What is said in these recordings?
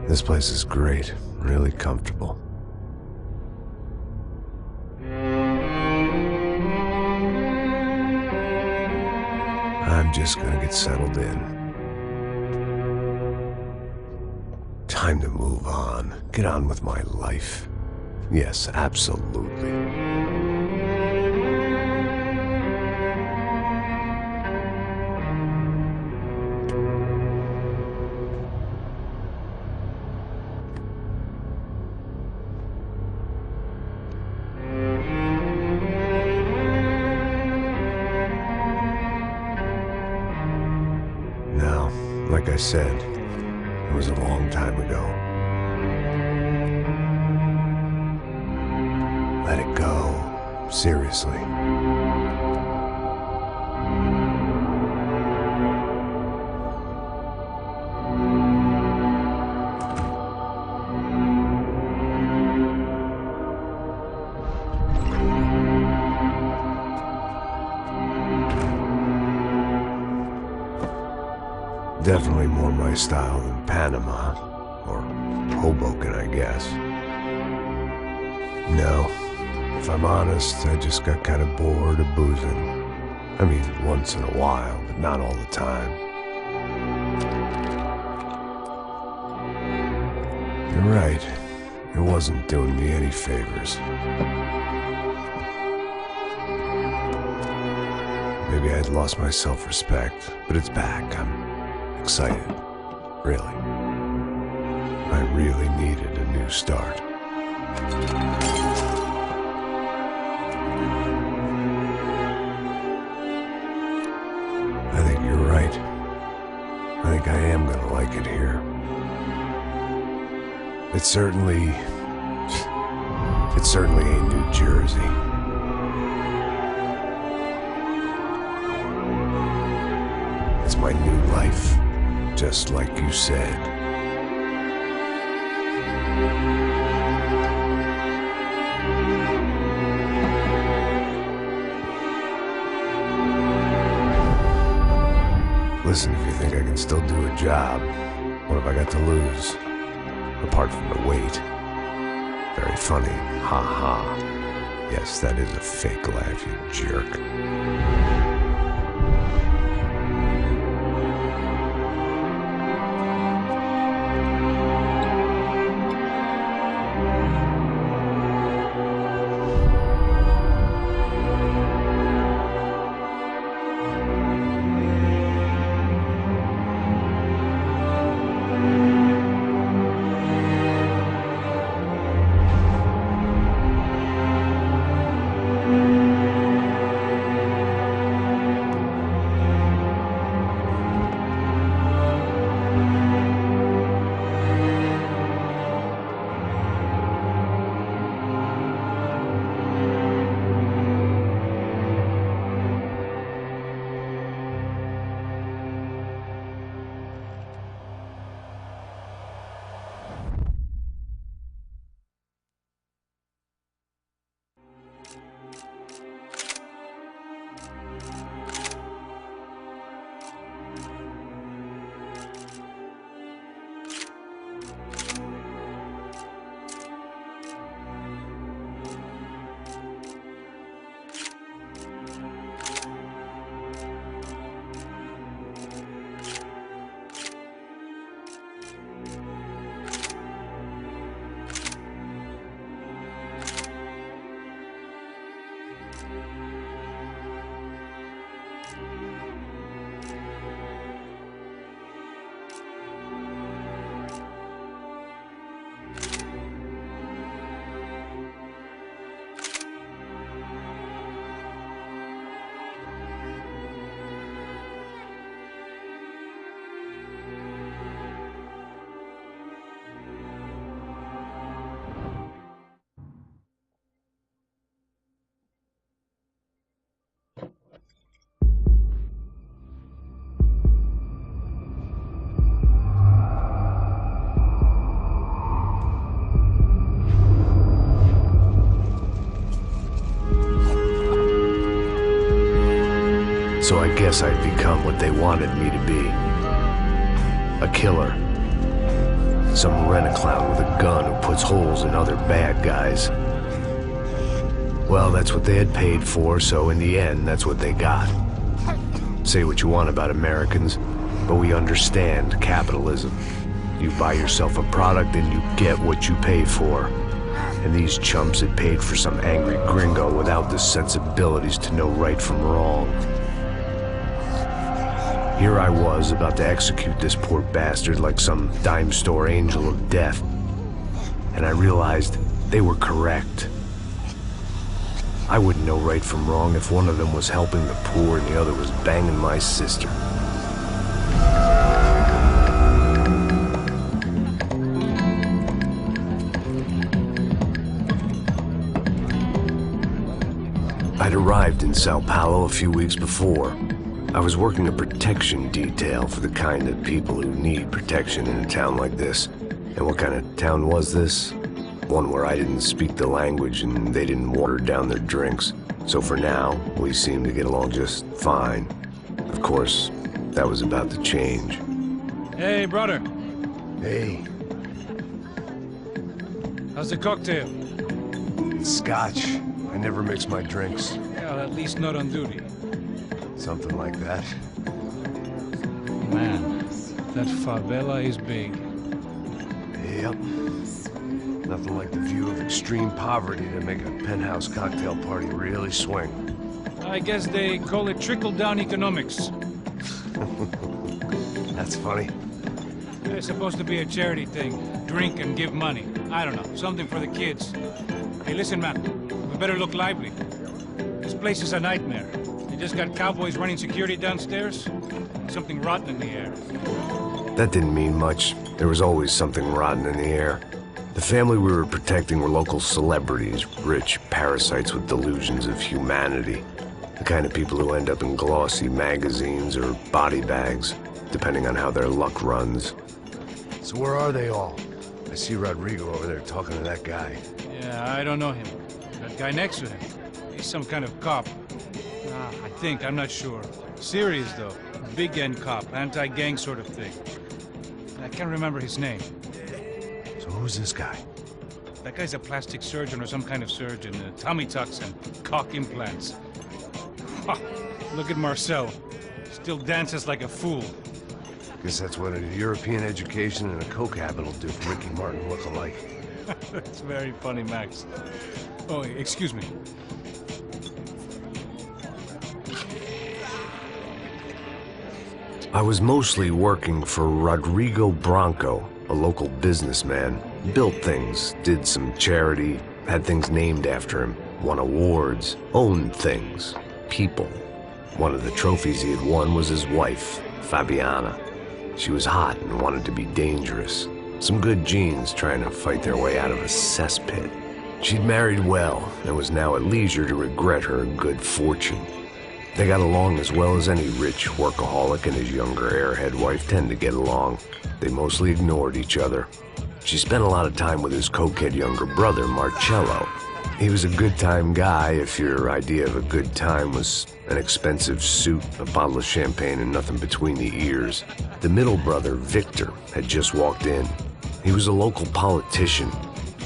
This place is great, really comfortable. I'm just gonna get settled in. Time to move on. Get on with my life. Yes, absolutely. Now, like I said, it was a long time ago. Let it go. Seriously. Definitely more my style than Panama, or Hoboken, I guess. No, if I'm honest, I just got kind of bored of boozing. I mean, once in a while, but not all the time. You're right, it wasn't doing me any favors. Maybe I'd lost my self-respect, but it's back. I'm excited, really. I really needed a new start. I think you're right. I think I am gonna like it here. It certainly ain't New Jersey. It's my new life. Just like you said. Listen, if you think I can still do a job, what have I got to lose? Apart from the weight. Very funny. Ha ha. Yes, that is a fake laugh, you jerk. So I guess I'd become what they wanted me to be. A killer. Some rent-a-clown with a gun who puts holes in other bad guys. Well, that's what they had paid for, so in the end, that's what they got. Say what you want about Americans, but we understand capitalism. You buy yourself a product and you get what you pay for. And these chumps had paid for some angry gringo without the sensibilities to know right from wrong. Here I was, about to execute this poor bastard like some dime store angel of death. And I realized they were correct. I wouldn't know right from wrong if one of them was helping the poor and the other was banging my sister. I'd arrived in Sao Paulo a few weeks before. I was working a protection detail for the kind of people who need protection in a town like this. And what kind of town was this? One where I didn't speak the language and they didn't water down their drinks. So for now, we seemed to get along just fine. Of course, that was about to change. Hey, brother. Hey. How's the cocktail? It's scotch. I never mix my drinks. Well, at least not on duty. Something like that. Man, that favela is big. Yep. Nothing like the view of extreme poverty to make a penthouse cocktail party really swing. I guess they call it trickle-down economics. That's funny. It's supposed to be a charity thing. Drink and give money. I don't know, something for the kids. Hey, listen, man. We better look lively. This place is a nightmare. You just got cowboys running security downstairs. Something rotten in the air. That didn't mean much. There was always something rotten in the air. The family we were protecting were local celebrities, rich parasites with delusions of humanity. The kind of people who end up in glossy magazines or body bags, depending on how their luck runs. So where are they all? I see Rodrigo over there talking to that guy. Yeah, I don't know him. That guy next to him. He's some kind of cop. I think, I'm not sure. Serious, though. Big N cop, anti-gang sort of thing. I can't remember his name. So who's this guy? That guy's a plastic surgeon or some kind of surgeon. Tummy tucks and cock implants. Look at Marcel. Still dances like a fool. Guess that's what a European education and a coke habit will do for Ricky Martin look alike. That's very funny, Max. Oh, excuse me. I was mostly working for Rodrigo Branco, a local businessman. Built things, did some charity, had things named after him, won awards, owned things, people. One of the trophies he had won was his wife, Fabiana. She was hot and wanted to be dangerous. Some good genes trying to fight their way out of a cesspit. She'd married well and was now at leisure to regret her good fortune. They got along as well as any rich workaholic and his younger airhead wife tend to get along. They mostly ignored each other. She spent a lot of time with his cokehead younger brother, Marcello. He was a good-time guy if your idea of a good time was an expensive suit, a bottle of champagne, and nothing between the ears. The middle brother, Victor, had just walked in. He was a local politician.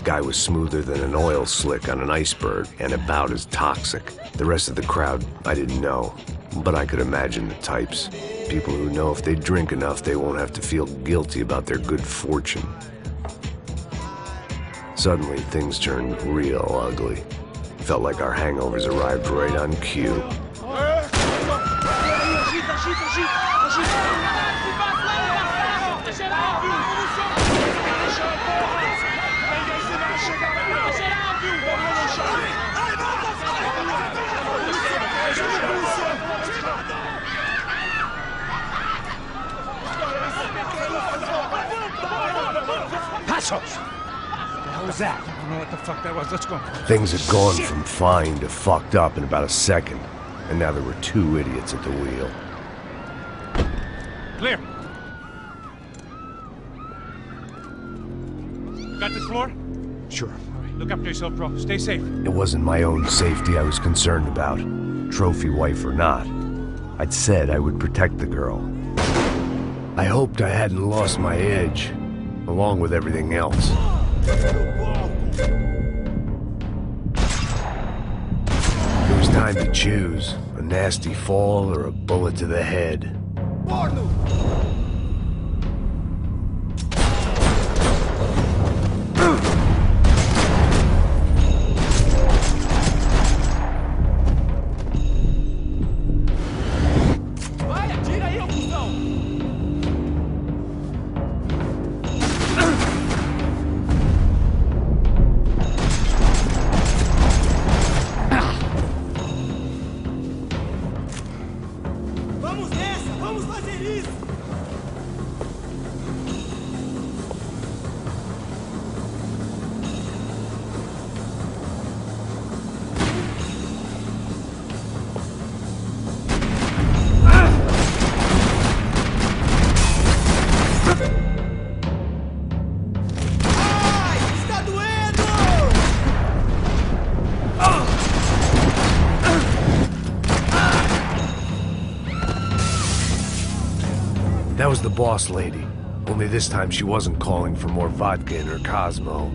Guy was smoother than an oil slick on an iceberg and about as toxic. The rest of the crowd, I didn't know, but I could imagine the types. People who know if they drink enough, they won't have to feel guilty about their good fortune. Suddenly, things turned real ugly. Felt like our hangovers arrived right on cue. Passos! What was that? I don't know what the fuck that was. Let's go. Things had gone from fine to fucked up in about a second, and now there were two idiots at the wheel. Clear. Got this floor? Sure. All right, look after yourself, bro. Stay safe. It wasn't my own safety I was concerned about, trophy wife or not. I'd said I would protect the girl. I hoped I hadn't lost my edge. along with everything else. It was time to choose, a nasty fall or a bullet to the head. That was the boss lady. Only this time she wasn't calling for more vodka in her Cosmo.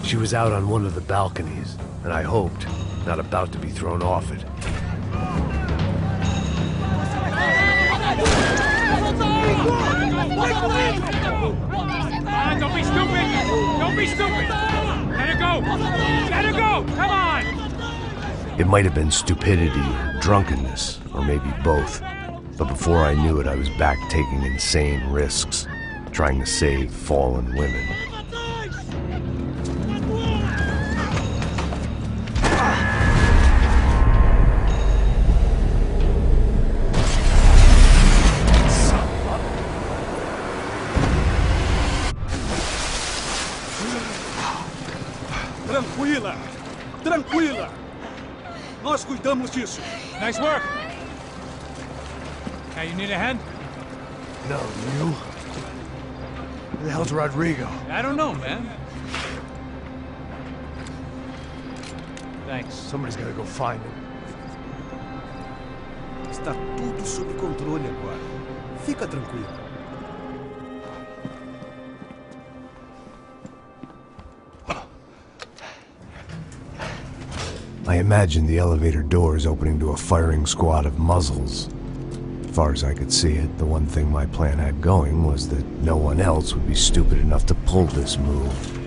She was out on one of the balconies, and I hoped, not about to be thrown off it. Don't be stupid! Don't be stupid! Let her go! Let her go! Come on! It might have been stupidity or drunkenness, or maybe both. But before I knew it, I was back taking insane risks, trying to save fallen women. Tranquila! Tranquila! Nós cuidamos disso. Nice work! Hey, you need a hand? No, you? Where the hell's Rodrigo? I don't know, man. Thanks. Somebody's gotta go find him. Está tudo sob controle agora. Fica tranquilo. I imagined the elevator doors opening to a firing squad of muzzles. As far as I could see it, the one thing my plan had going was that no one else would be stupid enough to pull this move.